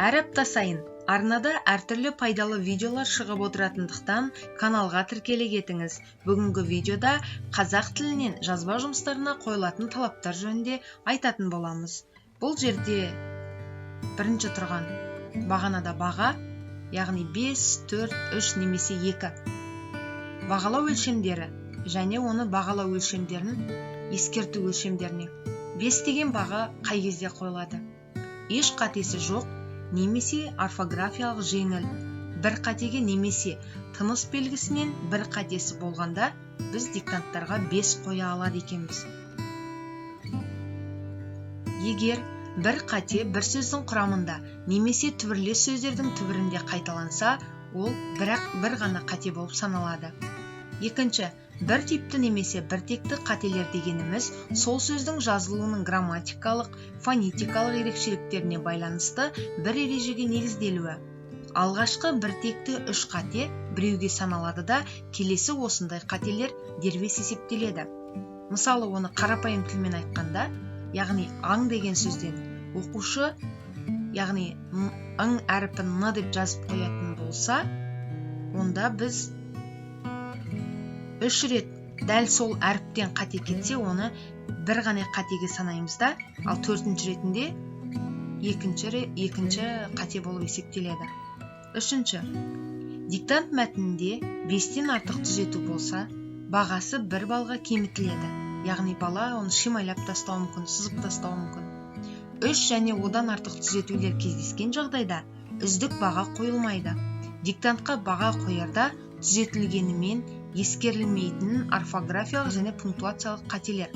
Әр апта сайын арнада әртүрлі пайдалы видеолар шығып отыратындықтан каналға тіркеле кетіңіз. Бүгінгі видеода қазақ тілінен жазба жұмыстарына қойылатын талаптар жөнінде айтатын боламыз. Бұл жерде бірінші тұрған бағанада баға, яғни 5, 4, 3 немесе 2. Бағалау өлшемдері және оны бағалау өлшемдерін ескерту өлшемдеріне. 5 деген баға қай кезде қойылады? Еш қатесі жоқ, немесе орфографиялық жеңіл. Бір қатеге немесе тыныс белгісінен бір қатесі болғанда, біз диктанттарға 5 қоя алады екенбіз. Егер бір қате бір сөздің құрамында немесе түбірлес сөздердің түбірінде қайталанса, ол бір ғана қате болып саналады. Екінші, бір типті немесе бір текті қателер дегеніміз сол сөздің жазылуының грамматикалық, фонетикалық ерекшеліктеріне байланысты бір ережеге негізделуі. Алғашқы бір текті 3 қате біреуге саналады да, келесі осындай қателер дербес есептеледі. Мысалы, оны қарапайым тілмен айтқанда, яғни аң деген сөзден оқушы, яғни ың әріпін н деп жазып қоятын болса, онда біз 3 рет дәл сол әріптен қате кетсе, оны бір ғана қатеге санаймыз да, ал 4-ші ретінде екінші қате болып есептеледі. Үшінші, диктант мәтінінде 5-тен артық түзету болса, бағасы 1 балға кемітіледі. Яғни бала оны шимайлап тастауы мүмкін, сызып тастауы мүмкін. 3 және одан артық түзетулер кездескен жағдайда үздік баға қойылмайды. Диктантқа баға қоярда түзетілгенімен ескерілмейтін орфографиялық және пунктуациялық қателер.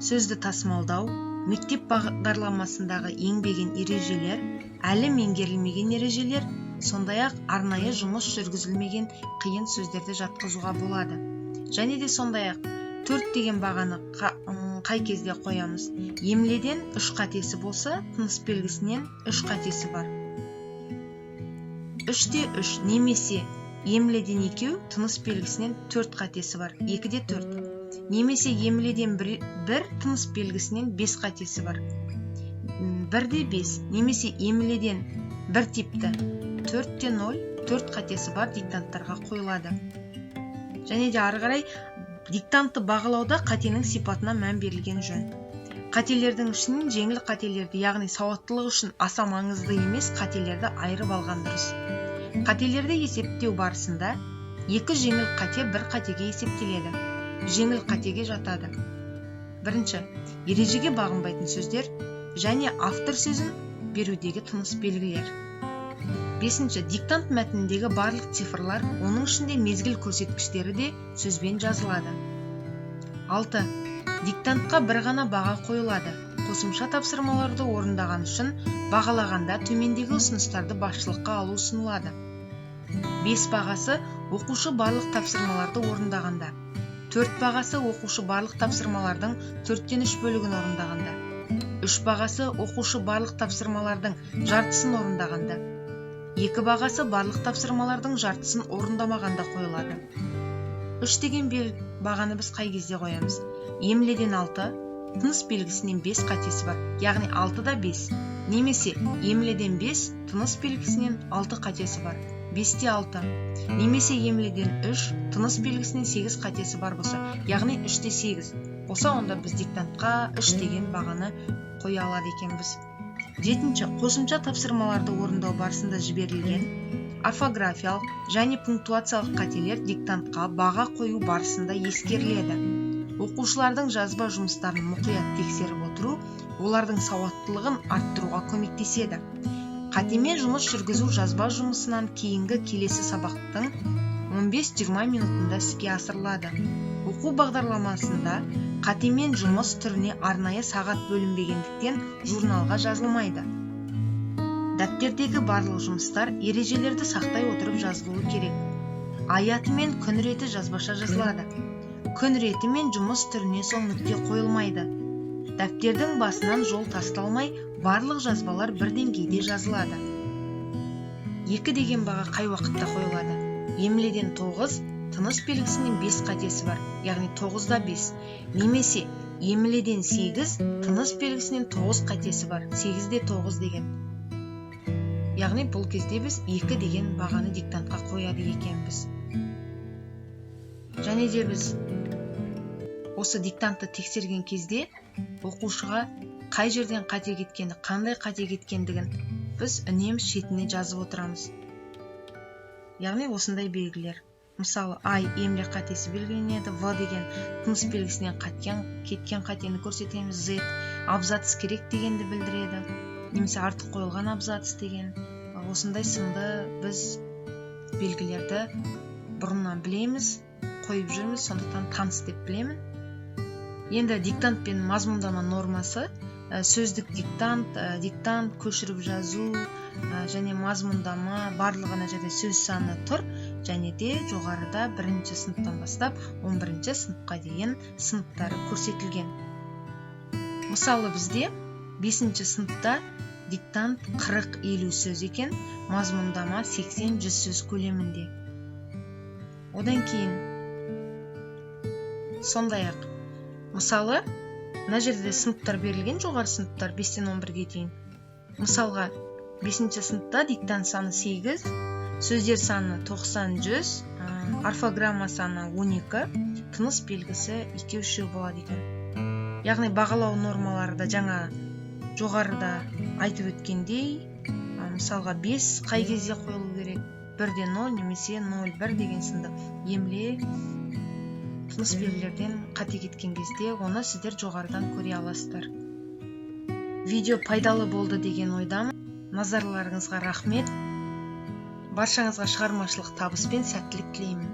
Сөзді тасымалдау, мектеп бағдарламасындағы еңбеген ережелер, әлі меңгерілмеген ережелер, сондай-ақ арнайы жұмыс жүргізілмеген қиын сөздерді жатқызуға болады. Және де сондай-ақ 4 деген бағаны қай кезде қоямыз? Емледен 3 қатесі болса, тыныс белгісінен 3 қатесі бар. 3-те 3 немесе емледен 2, тыныс белгісінен 4 қатесі бар. 2-де 4. Немесе емледен 1, тыныс белгісінен 5 қатесі бар. 1-де 5. Немесе емледен 1 типті 4-те 0, 4 қатесі бар диктанттарға қойылады. Және де ары қарай диктантты бағалауда қатенің сипатына мән берілген жөн. Қателердің ішінен жеңіл қателерді, яғни сауаттылық үшін аса маңызды емес қателерді айырып алған дұрыс. Қателерді есептеу барысында 2 жеңіл қате 1 қатеге есептеледі. Жеңіл қатеге жатады. Бірінші, ережеге бағынбайтын сөздер және автор сөзін берудегі тыныс белгілер. 5-ші, диктант мәтініндегі барлық цифрлар, оның ішінде мезгіл көрсеткіштері де сөзбен жазылады. 6. Диктантқа бір ғана баға қойылады. Қосымша тапсырмаларды орындаған үшін бағалағанда төмендегі ұсыныстарды басшылыққа алу ұсынылады. 5 бағасы оқушы барлық тапсырмаларды орындағанда. 4 бағасы оқушы барлық тапсырмалардың 4-тен 3 бөлігін орындағанда. 3 бағасы оқушы барлық тапсырмалардың жартысын орындағанда. 2 бағасы барлық тапсырмалардың жартысын орындамағанда қойылады. 3 деген бағаны біз қай кезде қоямыз? Емледен 6, тыныс белгісінен 5 қатесі бар, яғни 6-да 5. Немесе емледен 5, тыныс белгісінен 6 қатесі бар, 5-те 6. Немесе емледен 3, тыныс белгісінен 8 қатесі бар болса, яғни 3-те 8. Болса, онда біз диктантқа 3 деген бағаны қоя алады екенбіз. 7-ші, қосымша тапсырмаларды орындау барысында жіберілген орфографиялық және пунктуациялық қателер диктантқа баға қою барысында ескеріледі. Оқушылардың жазба жұмыстарын мұқият тексеріп отыру, олардың сауаттылығын арттыруға көмектеседі. Қатемен жұмыс жүргізу жазба жұмысынан кейінгі келесі сабақтың 15-20 минутында іске асырылады. Оқу бағдарламасында қатемен жұмыс түріне арнайы сағат бөлінбегендіктен журналға жазылмайды. Дәптердегі барлық жұмыстар ережелерді сақтай отырып жазылуы керек. Аяты мен күн реті жазбаша жазылады. Күн реті мен жұмыс түріне соң нүкте қойылмайды. Дәптердің басынан жол тасталмай, барлық жазбалар бір деңгейде жазылады. 2 деген баға қай уақытта қойылады? Емледен 9, тыныс белгісінен 5 қатесі бар, яғни 9-да 5. Немесе емледен 8, тыныс белгісінен 9 қатесі бар. 8-де 9 деген. Яғни бұл кезде біз 2 деген бағаны диктантқа қояды екенбіз. Және де біз осы диктантты тексерген кезде оқушыға қай жерден қате кеткені, қандай қате кеткендігін біз үнемі шетіне жазып отырамыз. Яғни осындай белгілер. Мысалы, I емле қатесі белгіленеді, V деген тыныс белгісінен кеткен қатені көрсетеміз, Z абзац керек дегенді білдіреді, немесе артық қойылған абзац деген. Осындай сынды біз белгілерді бұрыннан білеміз, қойып жүрміз, сондықтан таныс деп білемін. Енді диктант пен мазмұндама нормасы, сөздік диктант, көшіріп жазу және мазмұндама барлығына жерде сөз саны тұр, және де жоғарыда 1-ші сыныптан бастап 11-ші сыныпқа дейін сыныптары көрсетілген. Мысалы бізде 5-ші сыныпта диктант 40-50 сөз екен, мазмұндама 80-100 сөз көлемінде. Одан кейін сондай-ақ мысалы, мына жерде сыныптар берілген, жоғары сыныптар 5-тен 11-ге дейін. Мысалға, 5-ші сыныпта диктант саны 8, сөздер саны 90-100, орфограмма саны 12, тыныс белгісі 2-3 болады екен. Яғни бағалау нормалары да жаңа жоғарыда айтып өткендей, мысалға 5 қай кезде қойылу керек, 1-де 0 немесе 0,1 деген сынды емле тыныс белгілерден қате кеткен кезде оны сіздер жоғарыдан көре аласыздар. Видео пайдалы болды деген ойдамын. Назарларыңызға рахмет. Баршаңызға шығармашылық табыс пен сәттілік тілеймін.